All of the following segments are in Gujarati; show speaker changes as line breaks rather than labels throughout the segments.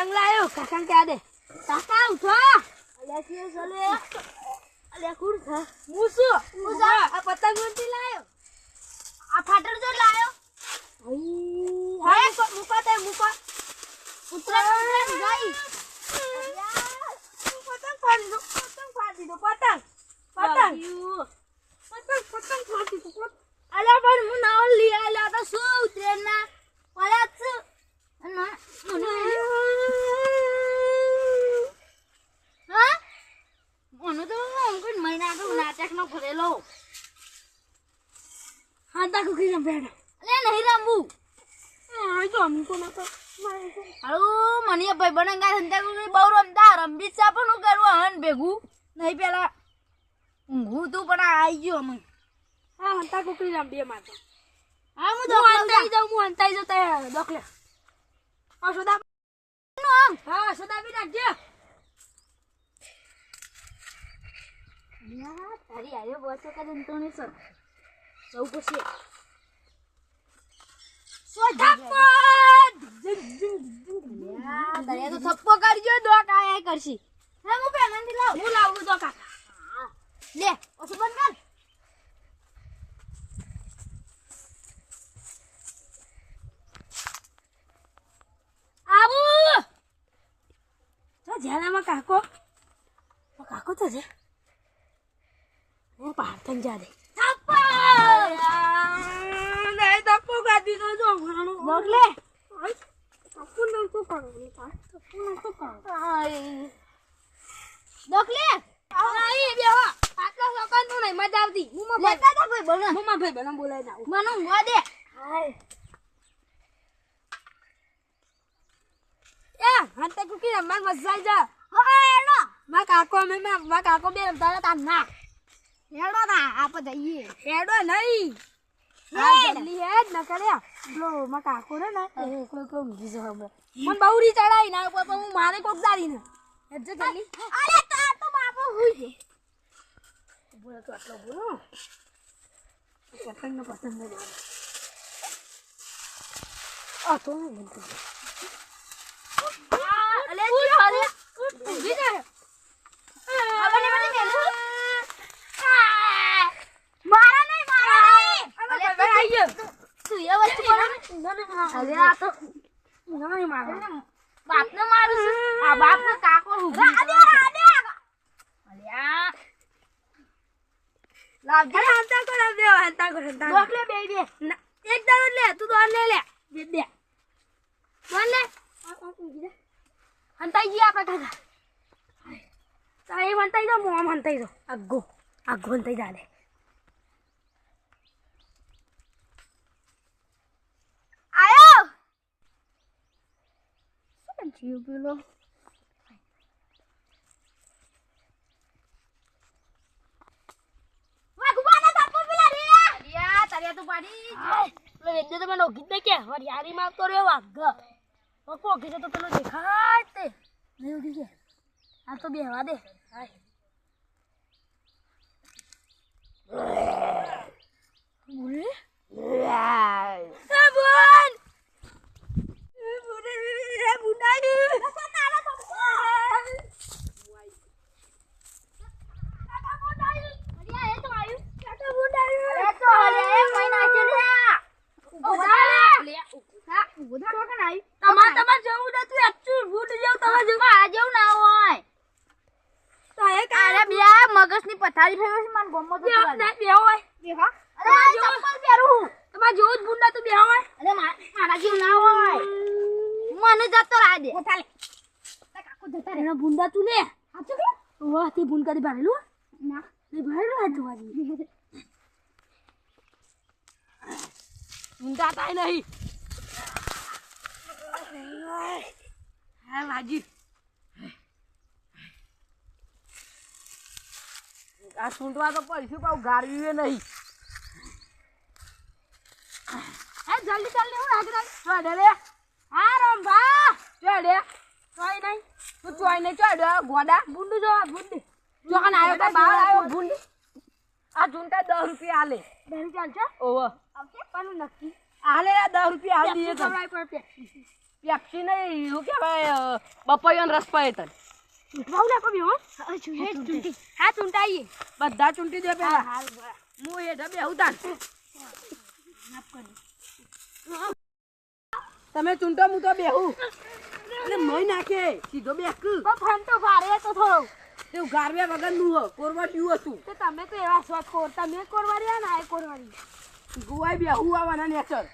પતંગ લાયો કાકા કે દે કાકા ઉઠો અલ્યા કે ચલે અલ્યા કુડ થા મુસુ મુસા આ પતંગ નથી લાયો આ ફાટડ જો લાયો હા મુકા તે મુકા ઉતરા ગઈ અલ્યા પતંગ ફાડી દો પતંગ પતંગ ફાડી દો અલ્યા પણ હું નાવ લઈ આલ્યા તો શું ઉતરે ના પડ્યા છે ના હા મને તો કોઈ મહિના તો નાટક નો કરેલો હા તા કુકી ના બેડ અલે નહીં રમવું આ તો અમકો ના તો હાલો મને ભાઈ બનંગા સંતા કુકી બહુ રમતા રંબી સા પણ હું કરું હન ભેગું નહીં પેલા હું તું પણ આવી ગયો અમે હા હંતા કુકી રંબી માતો હા હું અંતાઈ જાઉં તે દોખલે આ સોદા નો હા સોદા બી નાખજે યા તારી આયો બોચો કરીને તો ને સર જવું પછી સોધપ્પો યા તારે તો થપ્પો કરજો દોક આયા કરશી હે હું પેલાંથી લાવ હું લાવું દો કાકા લે ઓછું બંધ કર આબુ તો જાનામાં કાકો તો છે હું પાર્થન જા દે થપ્પો નહીં થપ્પો ગાડી તો જો ઘણો બોલે થપ્પો ન તો પાડો થપ્પો ન તો પાડો ડોકલે આઈ બે હો આટલો સકન નું નહીં મજા આવતી મુમાં લેતા તા ભાઈ બના મુમાં ભાઈ બના બોલાય ના મનો હું દે હાય એ હંતે કુકી રમવા મજા જા હા એનો મા કાકો બે રમતા તા ના હેડો ના આપ જઈએ હેડો નહીં હા જલ્દી હેડ ન કર્યા બ્લો મા કાકો રે ને કોઈ ઊંઘી જો હમણે મન બહુરી ચડાઈ ના ઉપર હું મારે કોક દારી ને હેડ જલ્દી અરે તો બાપો હુઈ છે બોલે તો આટલો બોલો પતંગ ન આ તો નહીં બનતું અલે અરે ઊભી જા મને મેલું મારા નહીં અલે ભાઈ આયો તું એ વસ્તુ બોલ અલે આ તો નહીં મારો બાપને મારું આ બાપને કાકો ઊભી અલે આ લાવજે હંતા કરો ડોકલે બે એક દાડો લે તું દોર લે બે દોર લે હંતાઈ જી આપા કાકા તાઈ હંતાઈ દો મોમ હંતાઈ દો આગો હંતાઈ જા દે આયો શું જીવ પેલો તો પાડી લે વેદે તો મને ઓગી દે કે હરિયારી માં તો રે વાગ ઓકો ઓગી તો પેલો દેખાય તે નહીં ઓગી કે આ તો બેહવા દે હાય બોલે મગજની પથારી ફેરવે છે માન ગોમો તો બે હોય બેહા અરે ચપ્પલ પહેરું તમાર જેવું જ બુંડા તો બેહા હોય અરે મારા જેવું ના હોય મને જતો રા દે ઉઠા લે કાકો જતા રે બુંડા તું લે હાચો કે વાહ તે બુંડ કરી ભરેલું ના લે ભરેલું હાચો વાજી બુંડા તાઈ નહીં હા વાજી આ સુંટવા તો પડશું પાઉ ગારવી નહીં એ જલ્દી હું રાખ ચોડે લે હા રંભા ચોડે ચોય નહીં તું ચોય નહીં ચોડે ગોડા બુંડુ જો બુંડુ જોકન આયો તો બહાર આયો બુંડુ આ ઝુંટા 10 રૂપિયા આલે 10 ચાલશે ઓવો આવશે પણ નક્કી આલે 10 રૂપિયા આલ દીએ તો
પેપ્સી નહીં શું કહેવાય બપૈયાનો રસ પાય તને
હા ચૂંટાઈએ
બધા ચૂંટી દે પેલા હું એ ઢબે ઉતાર તમે ચૂંટો હું તો બેહું અને મય નાખે સીધો બેક
ફંટો ફારે તો થોડો
તે ગારવે વગરનું હો કોરવા જીવ હતું
તો તમે તો એવા શોખ કોર તમે કોરવારી ના એ કોરવારી
ગુવાઈ બેહું આવવાના નેચર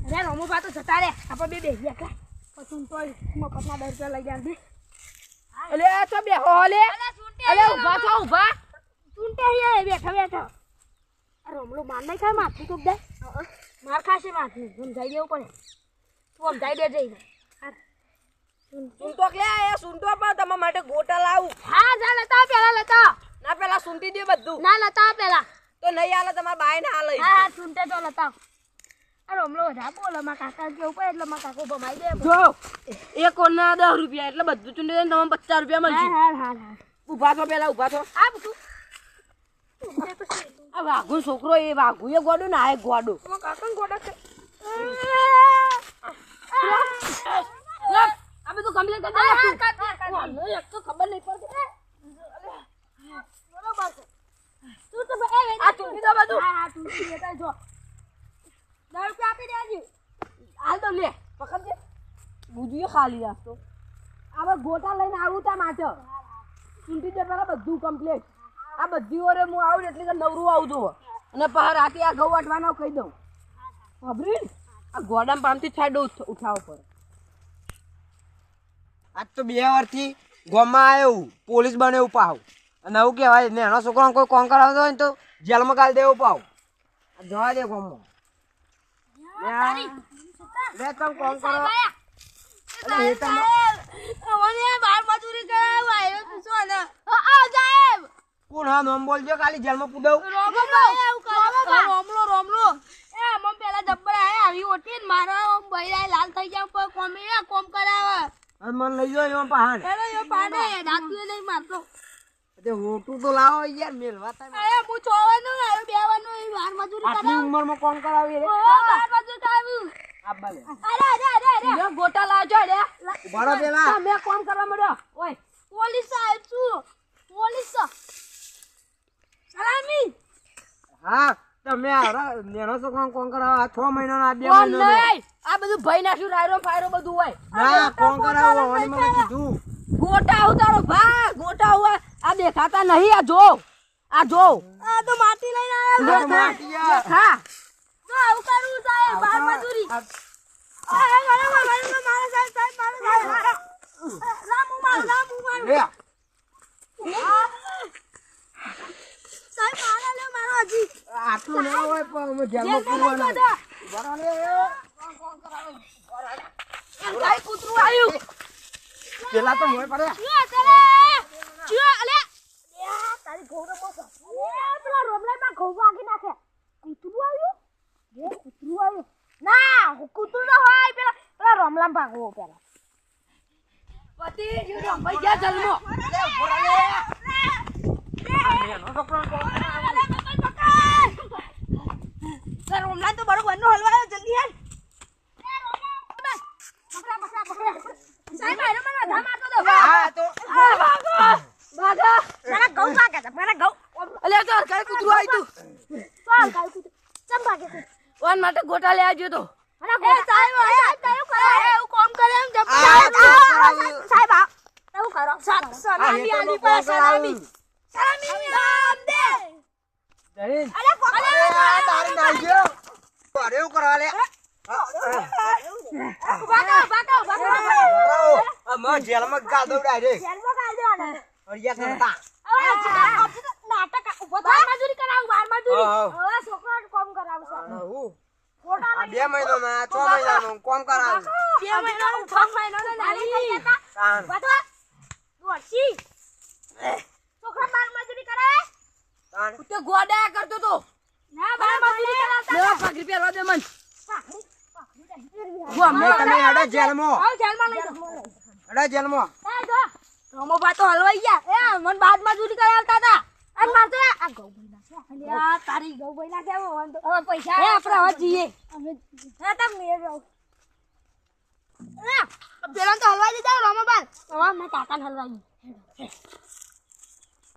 અરે રોમો બા તો જતા રે આપણે બે બેહી ગયા પછી તો મફતના 10 રૂપિયા લઈ ગયા દે
એટલે તો બેહો લે અલે ઊભા થો ઊભા
ચૂંટે હે બેઠા બેઠા આ રોમલો માર નહીં ખાય માથું તો દે માર ખાશે માથું સમજાઈ દેવું પડે તું સમજાઈ દે જઈને
સુંટો કે એ સુંટો પર તમારા માટે ગોટા લાવું
હા જા લેતા પેલા લેતા
ના પેલા સુંટી દે બધું
ના લેતા પેલા
તો નહીં આલે તમારા બાય ને હાલે
હા હા ચૂંટે તો લેતા આ રોમલો વધા બોલો માં કાકા કેવું પડે એટલે માં કાકો ભમાઈ દે
જો એક કોના 10 રૂપિયા એટલે બધું ચૂંટી દે તમને 50 રૂપિયા મળશે
હા હા હા
ઊભા થો પેલા ઊભા થો
આ બધું
આ વાઘુ છોકરો એ વાઘુ એ ગોડો ના એ ગોડો
માં કાકા ગોડા કે
આ બધું કમ્પ્લીટ કરી દે એક તો ખબર નહીં પડતી
બરોબર છે તું તો
આ ચૂંટી દો બધું
હા હા તું લેતા જો 10 રૂપિયા આપી દેજો
હાલ તો લે પકડ દે બુજીએ ખાલી રાખતો આવા ગોટા લઈને આવું તા માટે ચૂંટી દે પેલા બધું કમ્પ્લીટ આ બધી ઓરે હું આવું એટલે કે નવરું આવજો અને પહાર રાતે આ ઘઉં વાટવાનો કહી દઉં ખબરી આ ગોડામ પામથી છાડો ઉઠાવો પડે
આજ તો 2 વર્ષથી ગામમાં આવ્યો પોલીસ બન્યો પાવ અને આવું કહેવાય નેનો છોકરાને કોઈ કોમ કરાવતો હોય ને તો જેલમાં ગાલી દેવો પાવ જવા દે ગામમાં લે તમે કોમ કરો અરે એ તમે
મને બાર મજૂરી કરાવ આવ્યો તું છો ને આ સાહેબ
કોણ હા નામ બોલજો ખાલી જેલમાં પૂડવ
રોમલો એ મમ પેલા જબ્બર આયા આવી ઓટી મારા બૈરા લાલ થઈ ગયા પર કોમ કરાવે
અને મને લઈ જાઓ એમાં પહાડ
અરે યો પાડે દાતું નહીં મારતો
તે હોટું તો લાવો યાર મેલવા તમે
અરે હું ચોવાનું આવ્યો બેવાનું એ બાર મજૂરી
આટલી
કરાવ
ઉંમરમાં કોમ કરાવી રે
બાર મજૂરી કરાવ્યું
આબા લે
અરે
ગોટા લાવજો રે
ઉભારો પેલા
તમે કોમ કરવા મળ્યો ઓય
પોલીસ સાહેબ છું પોલીસ સલામી
હા તમે નેનો છોકરાને કોમ કરાવો 6 મહિનાનો આ 2
કોણ
મહિનાનો
નહીં આ બધું ભાઈ નાખ્યું રાયરો ફાયરો બધું હોય
ના કોમ કરાવો અને મને કીધું
ગોટા ઉતારો ભા ગોટા હુઆ આ દેખાતા નહીં આ જો
આ તો માટી લઈને આવ્યા
માટિયા
હા
તો આવું કરું સાહેબ બાર મજૂરી અરે મારા સાહેબ રામુ માર
લે
સાહેબ મારા લે મારો હજી
આટલું ના હોય પણ અમે જેલમાં પૂરવાના બરાબર
કાઈ કૂતરું આવ્યું
પેલા તો મોય પડે
ચિયો અલે તારી ગૌરવ પેલા રોમલાઈમાં ઘઉં વાગી નાખે કૂતરું આવ્યું ના કૂતરું તો હોય પેલા રોમલામ ભાગવો પેલા
પતિ જીરો ભાઈ ગયા જન્મો
સર રોમલા તો બરોબર નો હલવાયો જલ્દી હેલ પકડા સાહેબ આનો મને વધા મારતો દો
હા તો
બાગા
મારા ઘઉં ભાગે છે મારા ઘઉં
અલે તો કાઈ કૂતરું આવ્યું
ચાલ કાઈ કૂતરું ચમ ભાગે છે
ઓન માટે ગોટા લઈ આવજો તો
એ સાહેબ તારું કરો એવું કામ કરે એમ જબ સાહેબ એવું કરો સલામી આલી પર સલામી નામ દે
જરીન
અરે
તારી નાખજો અરે એવું કરવા લે
ભાગો
અમે જેલમાં ગાલ દવડાય રે
જેલમાં કાઢ દેવાના
અરિયા કરતા
નાટક ઉભો બાર મજૂરી કરાવ બાર મજૂરી
હા.
હવે છોકરાને કામ કરાવશે
હું
ખોટા
આ 2 મહિનામાં 6 મહિનાનું કોમ કરાવું
2 મહિનાનું 6 મહિનાનું નાલી થઈ જતા
તાન
વાતવા દોડશી છોકરા બાર મજૂરી કરાવે
તાન
તે ગોડા કરતો તો
ના બાર મજૂરી કરાવતા
લેવા પાઘડી પહેરવા દે મન
અમે તમે હેડો જેલમાં
આવ જેલમાં લઈ જાઓ
હેડો જેલમાં
એ જો રોમો બા તો હલવાઈ ગયા એ મન બાદ મજૂરી કરાવતા હતા અને મારતો આ ગૌ ભાઈના છે અલ્યા તારી ગૌ ભાઈના છે હવે પૈસા એ આપણે હવે જઈએ અમે તમે મેં જાવ પેલા તો હલવાઈ દીધા રોમાબાન હવે મેં કાકાને હલવાઈ